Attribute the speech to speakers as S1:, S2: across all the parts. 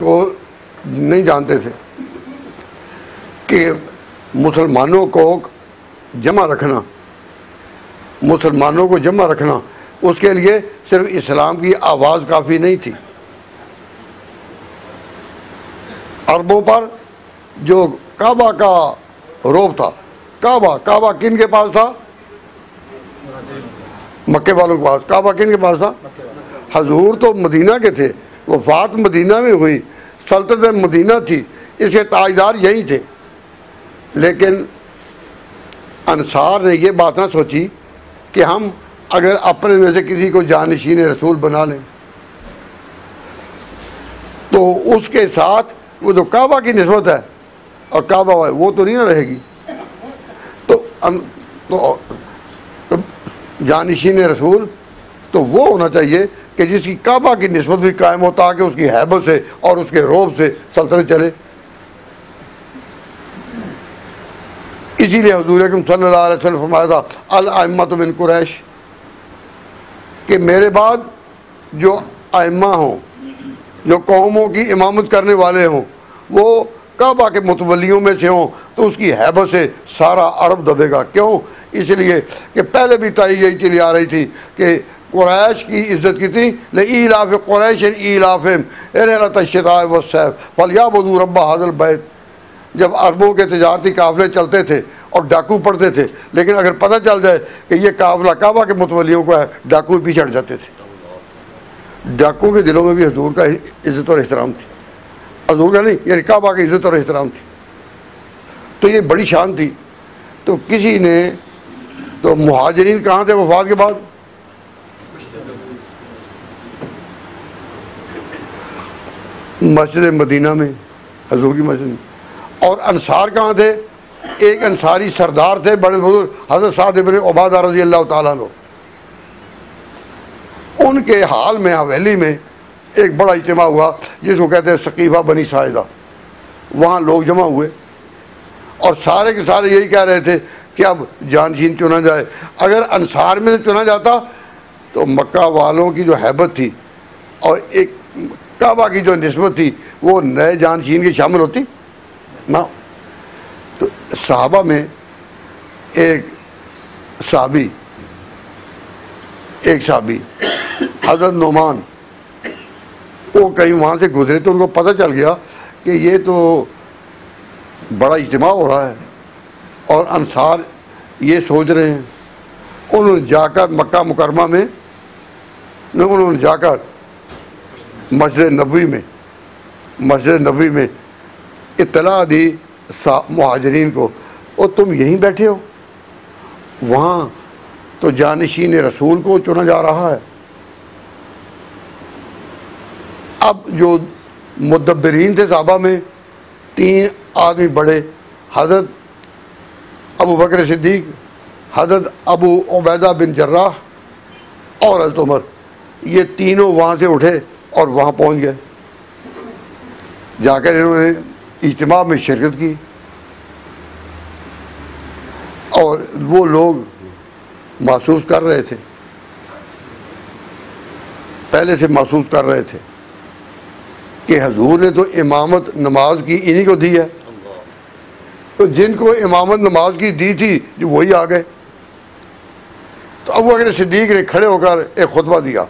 S1: को नहीं जानते थे कि मुसलमानों को जमा रखना, मुसलमानों को जमा रखना, उसके लिए सिर्फ इस्लाम की आवाज़ काफ़ी नहीं थी। अरबों पर जो काबा का रोब था, काबा किन के पास था? मक्के वालों के पास। काबा किन के पास था? हजूर तो मदीना के थे, वफात मदीना में हुई, सल्तनत मदीना थी, इसके ताजदार यही थे। लेकिन अंसार ने ये बात ना सोची कि हम अगर अपने में से किसी को जानशीन रसूल बना लें तो उसके साथ वो जो काबा की निस्बत है और काबा वो तो नहीं ना रहेगी। तो जानशीन रसूल तो वो होना चाहिए कि जिसकी काबा की निस्बत भी कायम हो, ताकि उसकी हैबत से और उसके रोब से सल्तनत चले। इसीलिए हुजूर अकरम सल्लल्लाहु अलैहि वसल्लम फरमाया था अल अइम्मतु मिन कुरैश, कि मेरे बाद जो अइम्मा हों, जो कौमों की इमामत करने वाले हों, वो काबा के मुतवल्लियों में से हों, तो उसकी हैबत से सारा अरब दबेगा। क्यों? इसलिए कि पहले भी तारीख यही चली आ रही थी कि कुरैश की इज़्ज़त कितनी, लईलाफ़ कुरैश ईलाफ़िहिम रिहलतश्शिताए वस्सैफ फलयअबुदू रब्ब हाज़िल बैत। जब अरबों के तिजारती काफ़िले चलते थे और डाकू पड़ते थे, लेकिन अगर पता चल जाए कि ये काफ़िला काबा के मुतवल्लियों का है, डाकू पीछे हट जाते थे। डाकू के दिलों में भी हुजूर का इज़्ज़त और एहतराम थी, हुजूर का नहीं, यानी काबा की इज़्ज़त और एहतराम थी। तो ये बड़ी शान थी। तो किसी ने तो मुहाजिरीन कहाँ थे वफात के बाद? मस्जिद मदीना में, हुजूर की मस्जिद में। और अंसार कहाँ थे? एक अंसारी सरदार थे, बड़े बुजुर्ग, हज़रत साद इब्न उबादा रज़ी अल्लाह ताला अन्हु। उनके हाल में हवेली में एक बड़ा इज्तिमा हुआ जिसको कहते हैं सकीफ़ा बनी साइदा। वहाँ लोग जमा हुए और सारे के सारे यही कह रहे थे कि अब जानशीन चुना जाए। अगर अंसार में से चुना जाता तो मक्का वालों की जो हैबत थी और एक काबा की जो निस्बत थी वो नए जानशीन की शामिल होती ना। तो सहाबा में एक साहबी हज़रत नुमान, वो कहीं वहाँ से गुजरे तो उनको पता चल गया कि ये तो बड़ा इज्तिमा हो रहा है और अंसार ये सोच रहे हैं। उन्होंने जाकर मक्का मुकरमा में, उन्होंने जाकर मस्जिद नबवी में इत्तला दी मुहाजिरीन को, और तुम यहीं बैठे हो, वहाँ तो जानशीन रसूल को चुना जा रहा है। अब जो मुदब्बिरीन थे साहबा में, 3 आदमी बड़े, हज़रत अबू बकर सिद्दीक, हज़रत अबू उबैदा बिन जर्राह और हज़रत उमर, ये तीनों वहाँ से उठे और वहाँ पहुँच गए। जाकर इन्होंने इज्तिमा में शिरकत की और वो लोग महसूस कर रहे थे, पहले से महसूस कर रहे थे कि हुजूर ने तो इमामत नमाज की इन्हीं को दी है। तो जिनको इमामत नमाज की दी थी जो वही आ गए। तो अबू बकर सिद्दीक ने खड़े होकर एक खुतबा दिया।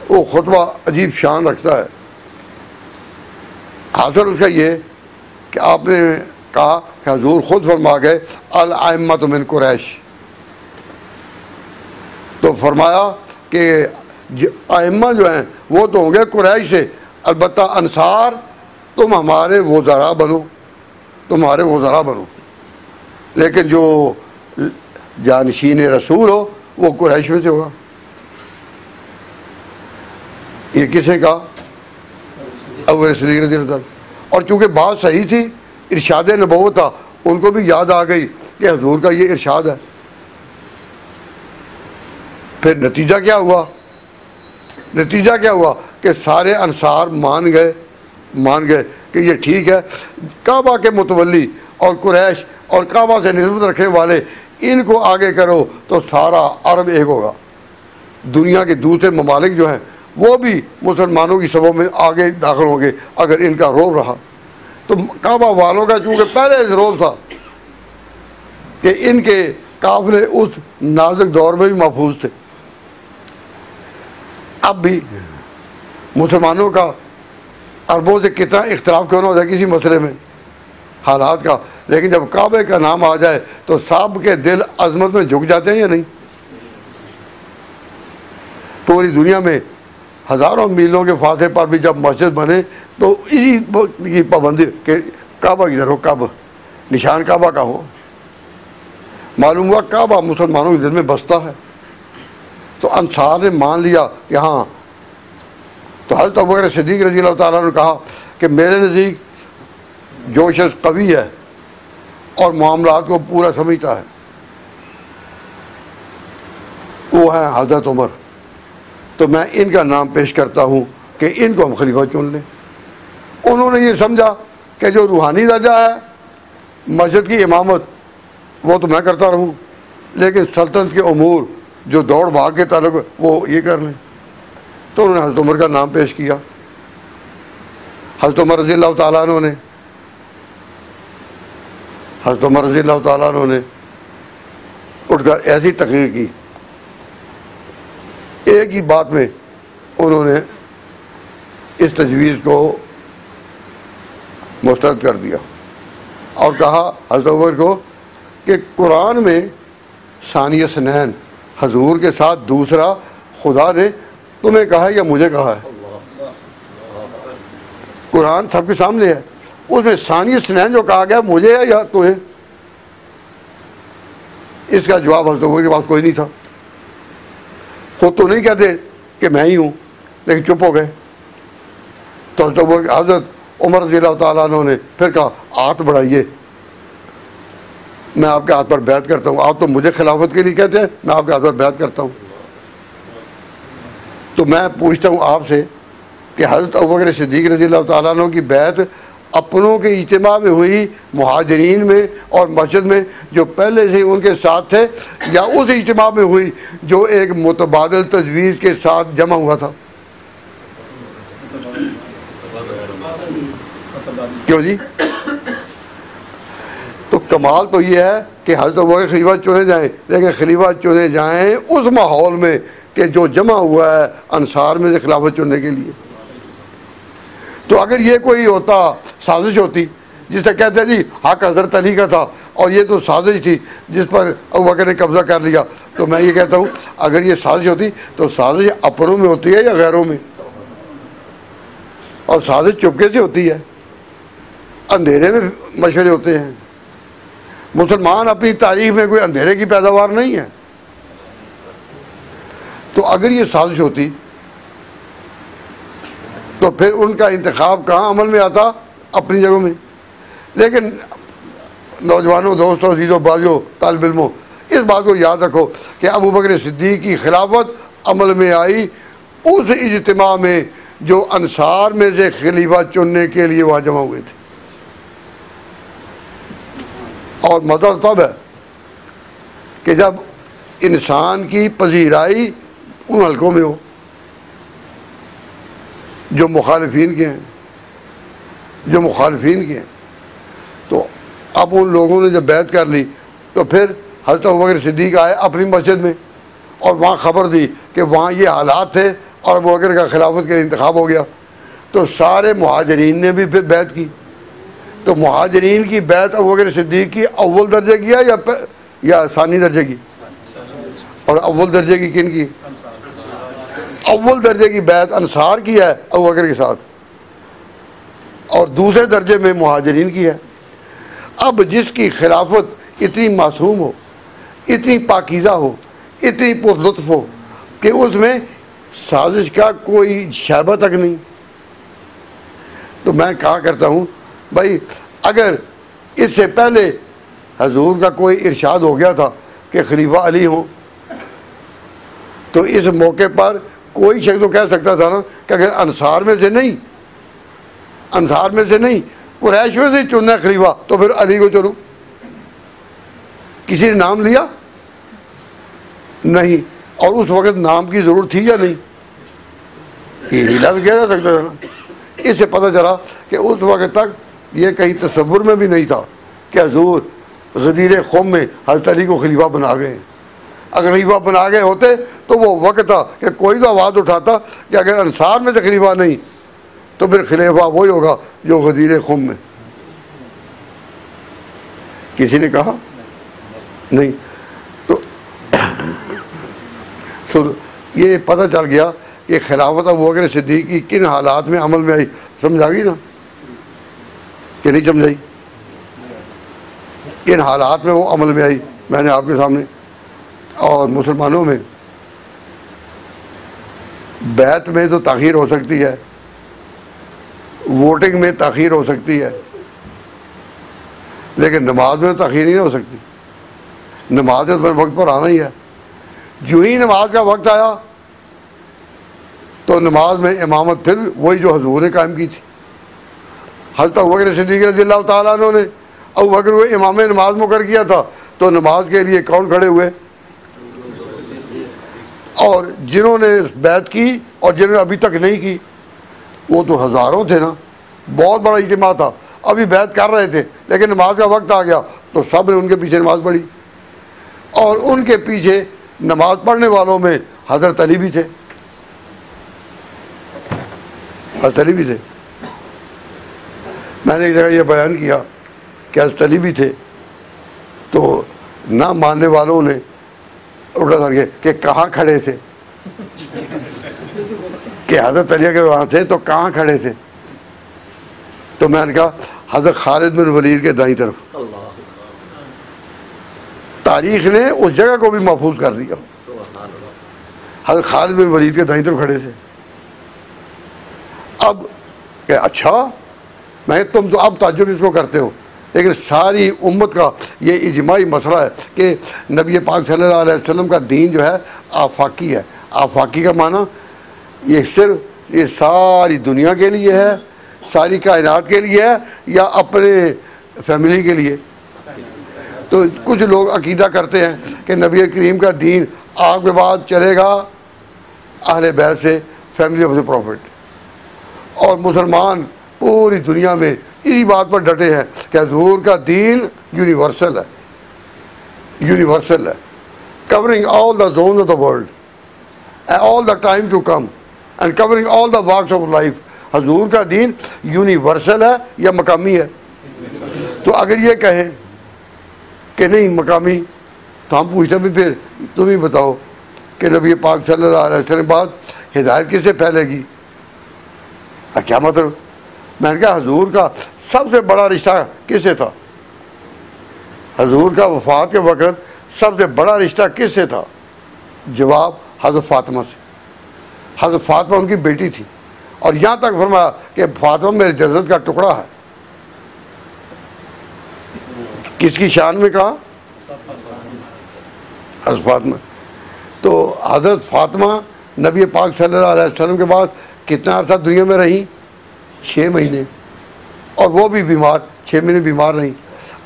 S1: वो खुतबा अजीब शान रखता है। हासिल उसका ये कि आपने कहा कि हुजूर खुद फरमा गए अल अइम्मतु मिन कुरैश, तो फरमाया कि अइम्मा जो हैं वो तो होंगे कुरैश से, अलबत्ता अंसार तुम हमारे वज़रा बनो, लेकिन जो जानशीन रसूल हो वो कुरैश में से होगा। ये किसने कहा? अबू बकर सिद्दीक़ रज़ी अल्लाह अन्हु। और चूँकि बात सही थी, इरशाद नबूवत था, उनको भी याद आ गई कि हुजूर का ये इरशाद है। फिर नतीजा क्या हुआ कि सारे अंसार मान गए कि ये ठीक है, काबा के मुतवल्ली और कुरैश और काबा से निस्बत रखने वाले इनको आगे करो तो सारा अरब एक होगा। दुनिया के दूसरे ममालिक जो हैं वो भी मुसलमानों की सबों में आगे दाखिल होंगे अगर इनका रोब रहा। तो काबा वालों का चूँकि पहले से रोब था कि इनके काफिले उस नाजुक दौर में भी महफूज थे। अब भी मुसलमानों का अरबों से कितना इख्तलाफ क्यों ना हो जाए किसी मसले में, हालात का, लेकिन जब काबे का नाम आ जाए तो सब के दिल अजमत में झुक जाते हैं या नहीं। पूरी दुनिया में हज़ारों मीलों के फासले पर भी जब मस्जिद बने तो इसी की पाबंदी के काबा की तरफ, काबा निशान काबा का हो। मालूम हुआ काबा मुसलमानों के दिल में बसता है। तो अंसार ने मान लिया कि हाँ। तो हज़रत अबू बकर सिद्दीक़ रज़ी अल्लाह ताला ने कहा कि मेरे नज़दीक जो शख्स कवी है और मामलात को पूरा समझता है वो है हज़रत उमर। तो मैं इनका नाम पेश करता हूँ कि इनको हम खलीफा चुन लें। उन्होंने ये समझा कि जो रूहानी दर्जा है मस्जिद की इमामत वो तो मैं करता रहूँ, लेकिन सल्तनत के उमूर जो दौड़ भाग के ताल्लुक वो ये कर लें। तो उन्होंने हज़रत उमर का नाम पेश किया। हज़रत उमर रज़ी अल्लाह ताला अन्हु ने हज़रत उमर रज़ी अल्लाह ताला अन्हु ने उठकर ऐसी तकरीर की, एक ही बात में उन्होंने इस तजवीज़ को मुस्तरद कर दिया और कहा हज़रत उमर को कि कुरान में सानिया सनैन हजूर के साथ दूसरा खुदा ने तुम्हें कहा है या मुझे कहा है? कुरान सबके सामने है, उसमें सानिया सनैन जो कहा गया मुझे है या तुम्हें? इसका जवाब हज़रत उमर के पास कोई नहीं था। खुद तो नहीं कहते कि मैं ही हूँ, लेकिन चुप हो गए। तो हज़रत उमर रज़ी अल्लाह ताला अन्हु ने फिर कहा हाथ बढ़ाइए, मैं आपके हाथ पर बैत करता हूँ। आप तो मुझे खिलाफत के लिए कहते हैं, मैं आपके हाथ पर बैत करता हूँ। तो मैं पूछता हूँ आपसे कि हज़रत अबू बकर सिद्दीक़ रज़ी अल्लाह ताला अन्हु की बैत अपनों के इज्तिमा में हुई, मुहाजिरीन में और मस्जिद में जो पहले से उनके साथ थे, या उस इज्तिमा में हुई जो एक मुतबादिल तजवीज़ के साथ जमा हुआ था? क्यों जी? तो कमाल तो ये है कि हज़रत अबू बकर खलीफा चुने जाएँ, लेकिन खलीफा चुने जाएँ उस माहौल में कि जो जमा हुआ है अंसार में से खिलाफत चुनने के लिए। तो अगर ये कोई होता, साजिश होती, जिससे कहते हैं जी हक हज़रत अली का था और ये तो साजिश थी जिस पर अबू बकर ने कब्ज़ा कर लिया, तो मैं ये कहता हूँ अगर ये साजिश होती तो साजिश अपनों में होती है या गैरों में? और साजिश चुपके से होती है, अंधेरे में मशवरे होते हैं। मुसलमान अपनी तारीख में कोई अंधेरे की पैदावार नहीं है। तो अगर ये साजिश होती तो फिर उनका इंतखाब कहाँ अमल में आता? अपनी जगहों में। लेकिन नौजवानों, दोस्तों, अजीज़ों, बाज़ों, तालिब इल्मों, इस बात को याद रखो कि अबू बकर सिद्दीक़ की खिलाफत अमल में आई उस इज्तिमा में जो अंसार में से खलीफा चुनने के लिए वहाँ जमा हुए थे। और मज़ा तब है कि जब इंसान की पजीराई उन हल्कों में हो जो मुखालिफिन के हैं, जो मुखालिफिन के हैं। तो अब उन लोगों ने जब बैत कर ली तो फिर हज़रत अबू बकर सिद्दीक़ आए अपनी मस्जिद में और वहाँ ख़बर दी कि वहाँ ये हालात थे और अबू बकर का खिलाफत के लिए इंतखाब हो गया। तो सारे मुहाजिरीन ने भी फिर बैत की। तो मुहाजिरीन की बैत अबू बकर सिद्दीक़ की अव्वल दर्जे की है या सानी दर्जे की? और अव्वल दर्जे की किन की? अव्वल दर्जे की बैत अंसार की है अबू बकर के साथ, और दूसरे दर्जे में मुहाजिरीन की है। अब जिसकी खिलाफत इतनी मासूम हो, इतनी पाकीज़ा हो, इतनी पुरलुत्फ़ हो कि उसमें साजिश का कोई शैबा तक नहीं, तो मैं कहा करता हूँ भाई अगर इससे पहले हजूर का कोई इरशाद हो गया था कि खलीफा अली हों, तो इस मौके पर कोई शख्स तो कह सकता था ना कि अगर अंसार में से नहीं, अंसार में से नहीं, कुरैश में से चुनना है खलीफा तो फिर अली को चुनो। किसी ने नाम लिया नहीं, और उस वक़्त नाम की ज़रूरत थी या नहीं? ये हिला तो क्या जा सकता था ना। इससे पता चला कि उस वक्त तक ये कहीं तस्वुर में भी नहीं था कि हुजूर गदीर ख़ुम में हज़रत अली को खलीफा बना गए। अगर खलीफा बना गए होते तो वो वक्त था कि कोई तो आवाज़ उठाता कि अगर अंसार में से खलीफा नहीं तो फिर खलीफा वही होगा जो गदीर ख़ुम में। किसी ने कहा नहीं। तो ये पता चल गया कि खिलाफत अबू बकर सिद्दीक़ की किन हालात में अमल में आई। समझ आ गई ना कि नहीं समझाई? किन हालात में वो अमल में आई मैंने आपके सामने। और मुसलमानों में बैत में तो ताख़ीर हो सकती है, वोटिंग में ताख़ीर हो सकती है, लेकिन नमाज में ताख़ीर नहीं हो सकती। नमाज तो वक्त पर आना ही है। जो ही नमाज का वक्त आया तो नमाज में इमामत फिर वही जो हुजूर ने कायम की थी। हज़रत अबू बकर सिद्दीक़ रज़ियल्लाहु तआला अन्हु ने अबू बकर को इमाम नमाज मुकर किया था तो नमाज के लिए कौन खड़े हुए? और जिन्होंने बैत की और जिन्होंने अभी तक नहीं की वो तो हज़ारों थे ना। बहुत बड़ा इज्तिमा था, अभी बैत कर रहे थे लेकिन नमाज का वक्त आ गया तो सब ने उनके पीछे नमाज पढ़ी। और उनके पीछे नमाज पढ़ने वालों में हज़रत अली भी थे। हज़रत अली भी थे। मैंने एक जगह ये बयान किया कि हज़रत अली भी थे तो ना मानने वालों ने उल्टा करके कि कहाँ खड़े थे कि हज़रत अली के वहाँ थे तो कहाँ खड़े थे? तो मैंने कहा हज़रत खालिद बिन वलीद के दाईं तरफ। तारीख़ ने उस जगह को भी महफूज कर दिया। हज़रत खालिद बिन वलीद के दाईं तरफ खड़े थे। अब अच्छा मैं तुम तो अब ताज्जुब इसको करते हो, लेकिन सारी उम्मत का ये इजमाई मसला है कि नबी पाक सल्लल्लाहु अलैहि वसल्लम का दीन जो है आफाकी है। आफाकी का माना ये सिर्फ ये सारी दुनिया के लिए है, सारी कायनात के लिए है या अपने फैमिली के लिए? तो कुछ लोग अकीदा करते हैं कि नबी करीम का दीन आग के बाद चलेगा अहले बैत से, फैमिली ऑफ द प्रॉफिट। और मुसलमान पूरी दुनिया में इसी बात पर डटे हैं कि हुजूर का दीन यूनिवर्सल है, यूनिवर्सल है, covering all the zone of the world and all the time to come and covering all the walks of life. हुजूर का दीन यूनिवर्सल है या मकामी है? तो अगर ये कहें कि नहीं मकामी तो हम पूछते भी फिर तुम ही बताओ कि नबी पाक सल्लल्लाहु अलैहि वसल्लम बाद हिदायत किससे फैलेगी? क्या मतलब? मैंने कहा हुजूर का सबसे बड़ा रिश्ता किससे था? हुजूर का वफात के वक़्त सबसे बड़ा रिश्ता किससे था? जवाब हज़रत फ़ातिमा से। हज़रत फ़ातिमा उनकी बेटी थी और यहाँ तक फरमाया कि फ़ातिमा मेरे जन्नत का टुकड़ा है। किसकी शान में कहा? हज़रत फ़ातिमा। तो हज़रत फ़ातिमा नबी पाक सल्लल्लाहु अलैहि वसल्लम के बाद कितना अर्सा दुनिया में रही? 6 महीने, और वो भी बीमार, 6 महीने बीमार रही।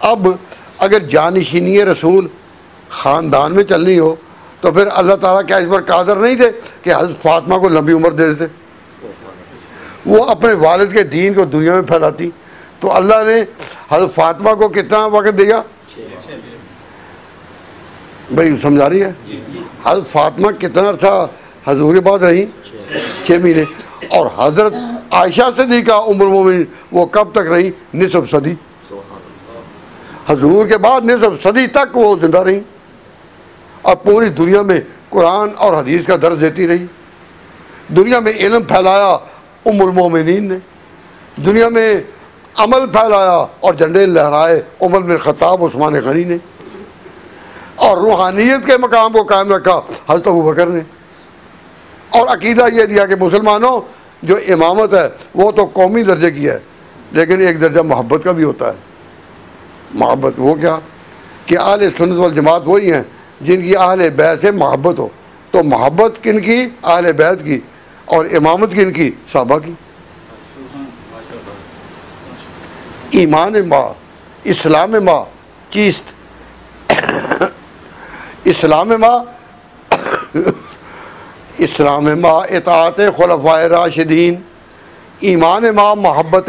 S1: अब अगर जानिशीनी रसूल ख़ानदान में चलनी हो तो फिर अल्लाह ताला क्या इस पर कादर नहीं थे कि हज़रत फ़ातिमा को लंबी उम्र दे देते? वो अपने वालिद के दीन को दुनिया में फैलाती। तो अल्लाह ने हज़रत फ़ातिमा को कितना वक़्त दिया? भाई समझा रही है? हज़रत फ़ातिमा कितना अर्सा हुजूर के बाद रही? 6 महीने। और हज़रत आयशा सिद्दीक़ा उम्मुल मोमिनीन वो कब तक रही? निसफ सदी। हुजूर के बाद निसफ सदी तक वो जिंदा रही और पूरी दुनिया में कुरान और हदीस का दर्ज देती रही। दुनिया में इल्म फैलाया उम्मुल मोमिनीन ने, दुनिया में अमल फैलाया और झंडे लहराए उमर बिन खत्ताब, उस्मान गनी ने, और रूहानियत के मकाम को कायम रखा हज़रत अबू बकर ने। और अकीदा ये दिया कि मुसलमानों जो इमामत है वो तो कौमी दर्जे की है, लेकिन एक दर्जा मोहब्बत का भी होता है। मोहब्बत वो क्या कि आले सुन्नत वल जमात वही हैं जिनकी अहले बैत से मोहब्बत हो। तो मोहब्बत किन की? अहले बैत की। और इमामत किन की? सहाबा की। ईमान माँ, इस्लाम माँ, चीस्त इस्लाम माँ इस्लाम मा इताअत खुलफाए राशिदीन, ईमान मा मोहब्बत